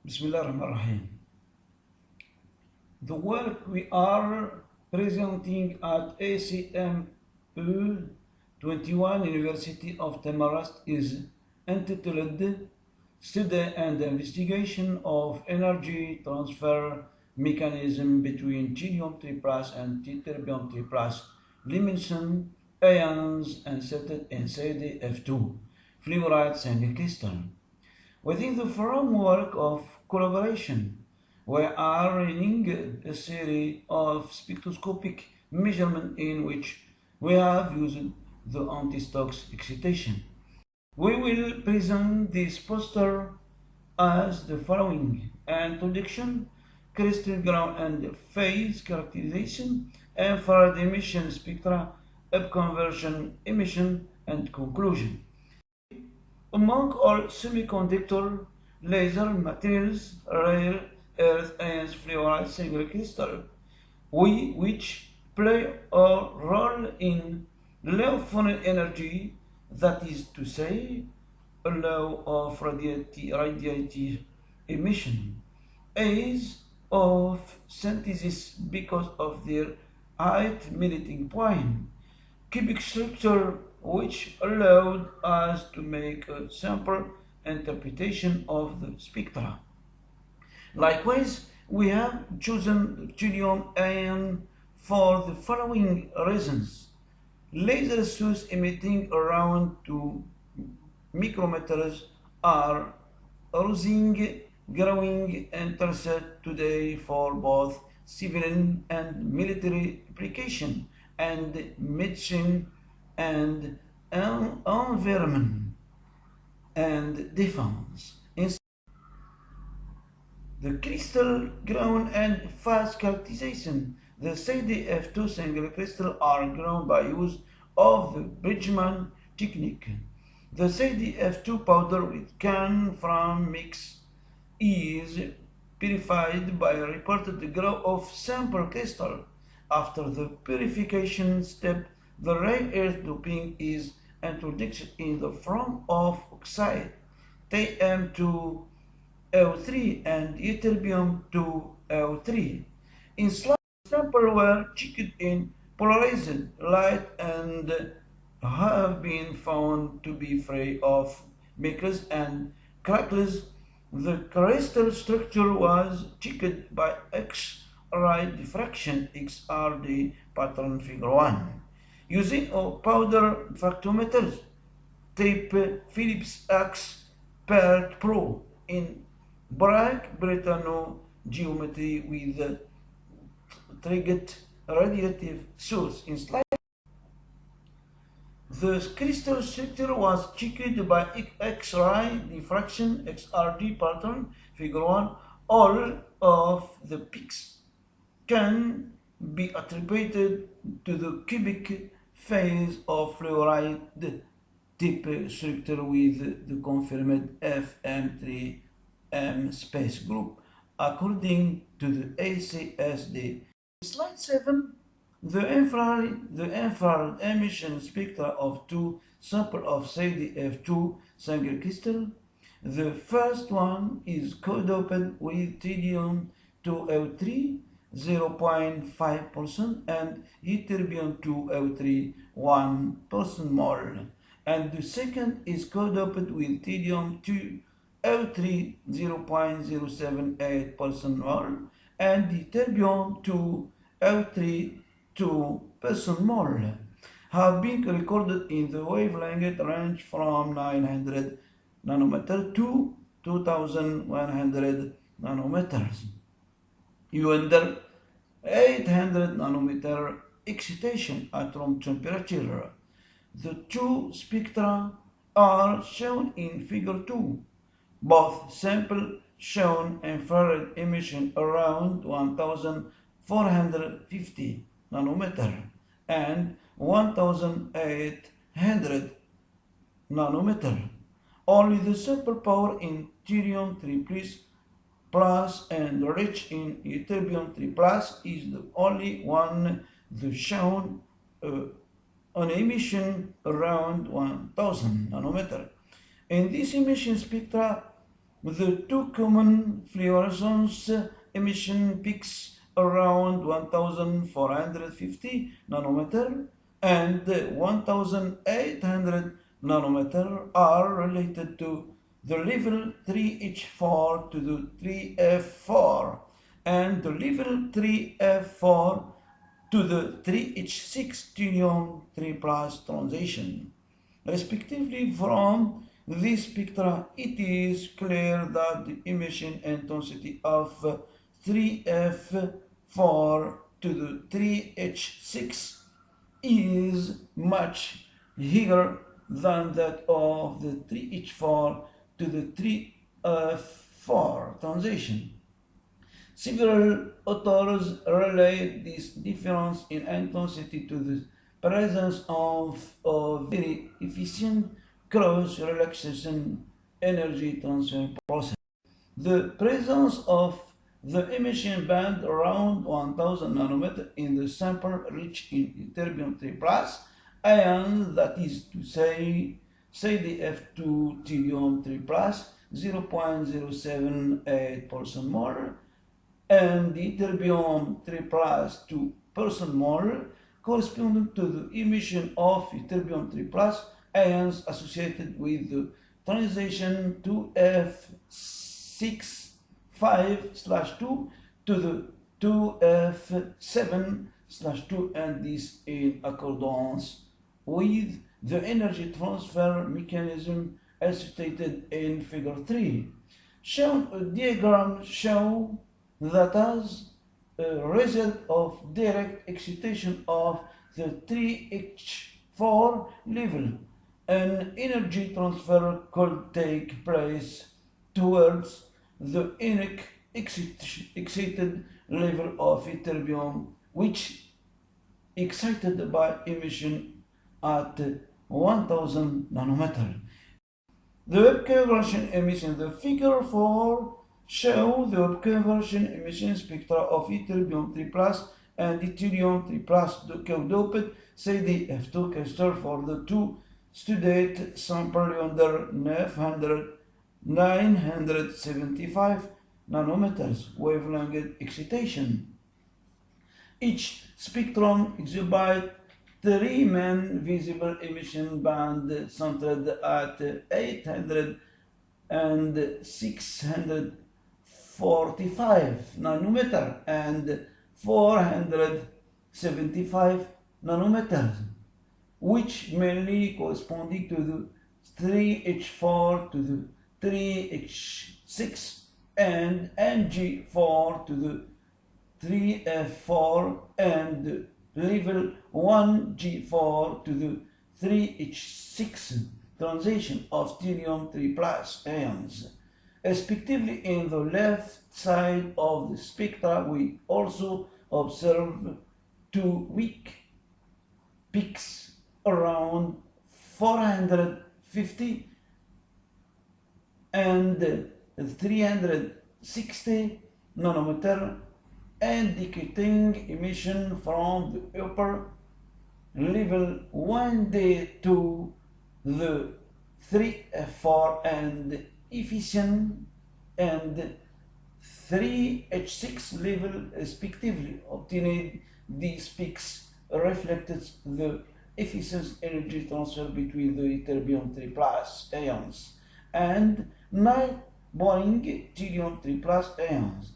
Bismillah ar-Rahman ar-Rahim. The work we are presenting at ACMU 21 University of Tamarest is entitled Study and Investigation of Energy Transfer Mechanism between Thallium-3 plus and Ytterbium-3 plus dimension ions inserted in CdF2 fluoride single crystal. Within the framework of collaboration, we are running a series of spectroscopic measurements in which we have used the anti-Stokes excitation. We will present this poster as the following: introduction, crystal ground and phase characterization, infrared emission spectra, upconversion emission, and conclusion. Among all semiconductor laser materials, rare earth ions fluoride single crystal, which play a role in low photon energy, that is to say, a law of radiative emission, is of synthesis because of their high melting point cubic structure, which allowed us to make a simple interpretation of the spectra. Likewise, we have chosen thallium ion for the following reasons. Laser source emitting around 2 micrometers are rising, growing interest today for both civilian and military application and medicine and environment and defense. The crystal ground and fast characterization. The CDF2 single crystal are ground by use of the Bridgman technique. The CDF2 powder with can from mix is purified by a repeated grow of sample crystal. After the purification step, the rare earth doping is introduced in the form of oxide Tm2O3 and ytterbium-2O3. In sample were checked in polarized light and have been found to be free of makers and crackles. The crystal structure was checked by X-ray diffraction XRD pattern figure 1 using a powder diffractometer type Phillips X paired Pro in bright Bretano geometry with triggered radiative source. In slide, the crystal structure was checked by X-ray diffraction XRD pattern figure 1. All of the peaks can be attributed to the cubic phase of fluoride type structure with the confirmed FM3M space group according to the ACSD. Slide 7. The infrared emission spectra of two samples of CDF2 single crystal. The first one is co-doped with Thallium-2O3 0.5% and ytterbium-2O3 1% mole, and the second is co-doped with Thallium-2O3 0.078% mole and ytterbium-2O3 2% mole, have been recorded in the wavelength range from 900 nanometer to 2100 nanometers. Under 800 nanometer excitation at room temperature. The two spectra are shown in figure 2. Both samples shown infrared emission around 1450 nanometer and 1800 nanometer. Only the sample power in Thallium-3 plus and rich in ytterbium-3 plus is the only one that shown an emission around 1000 nanometer. In this emission spectra, The two common fluorescence emission peaks around 1450 nanometer and 1800 nanometer are related to the level 3H4 to the 3F4 and the level 3F4 to the 3H6 trillium 3 plus transition. Respectively, from these spectra, it is clear that the emission intensity of 3F4 to the 3H6 is much higher than that of the 3H4 to the 3F4 transition. Several authors relate this difference in intensity to the presence of a very efficient cross-relaxation energy transfer process. The presence of the emission band around 1000 nanometer in the sample rich in ytterbium 3 plus ions, that is to say CdF2 trillium 3 plus 0.078% mole and the ytterbium 3 plus 2% mole corresponding to the emission of ytterbium 3 plus ions associated with the transition to F6-5/2 to the 2F7/2, and this in accordance with the energy transfer mechanism as stated in figure 3. Shown a diagram show that as a result of direct excitation of the 3H4 level, an energy transfer could take place towards the unique excited level of ytterbium, which excited by emission at 1000 nanometer. The web conversion emission, the figure 4 show the web conversion emission spectra of ytterbium 3 plus and ytterbium 3 plus co-doped CdF2 cluster for the two studied sample under 975 nanometers wavelength excitation. Each spectrum exhibits three main visible emission bands centered at 800 and 645 nanometer and 475 nanometers, which mainly corresponding to the 3H4 to the 3H6 and NG4 to the 3F4 and level 1G4 to the 3H6 transition of trillium 3 plus ions. Respectively, in the left side of the spectra, we also observe two weak peaks around 450 and 360 nanometer, indicating emission from the upper level 1D to the 3F4 and efficient and 3H6 level respectively. Obtained these peaks reflected the efficient energy transfer between the ytterbium 3 plus ions and neighboring trillium 3 plus ions.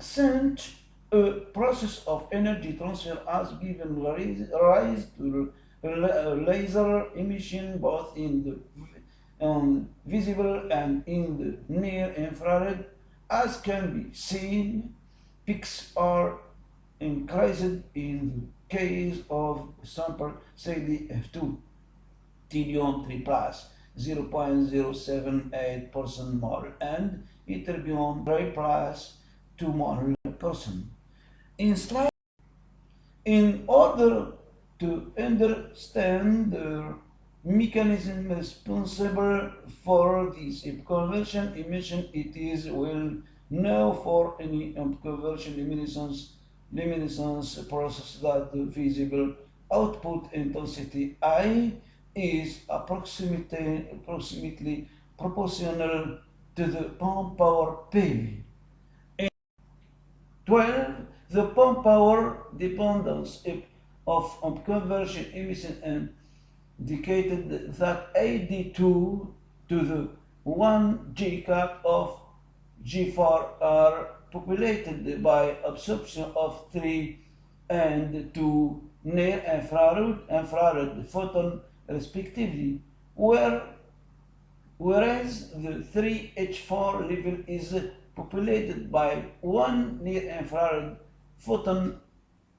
Since a process of energy transfer has given rise to laser emission both in the visible and in the near infrared, as can be seen, peaks are increased in the case of sample CdF2 trillium 3 plus 0.078% mole and ytterbium 3 plus 2 mole person. In order to understand the mechanism responsible for this conversion emission, it is well known for any conversion luminescence process that the visible output intensity I is approximately proportional to the pump power P. 12. The pump power dependence of conversion emission indicated that AD2 to the 1 GCAT of G4 are populated by absorption of 3 and 2 near-infrared photon respectively, whereas the 3H4 level is populated by 1 near-infrared photon.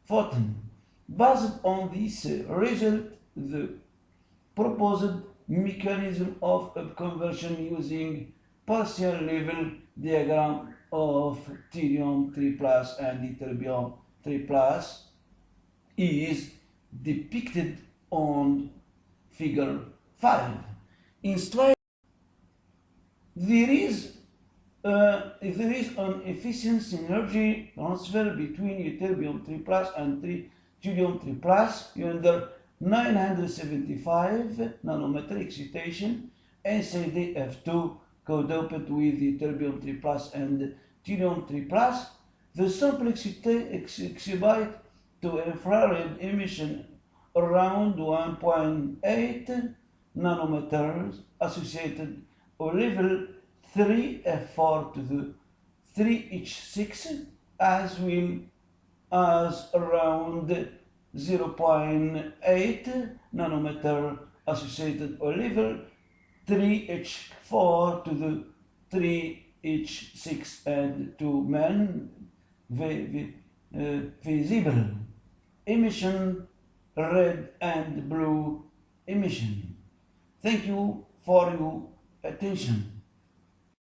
Based on this result, the proposed mechanism of conversion using partial level diagram of Therium 3 plus and Ytterbium 3 plus is depicted on figure 5. In slide, there is an efficient synergy transfer between Ytterbium 3 plus and Therium 3 plus under 975 nanometer excitation, SADF2 co-doped with Ytterbium 3 plus and Therium 3 plus. The sample exhibit to infrared emission around 1.8 nanometers associated or level 3F4 to the 3H6 as well as around 0.8 nanometer associated or level 3H4 to the 3H6 and to man visible emission, red and blue emission. Thank you for your attention.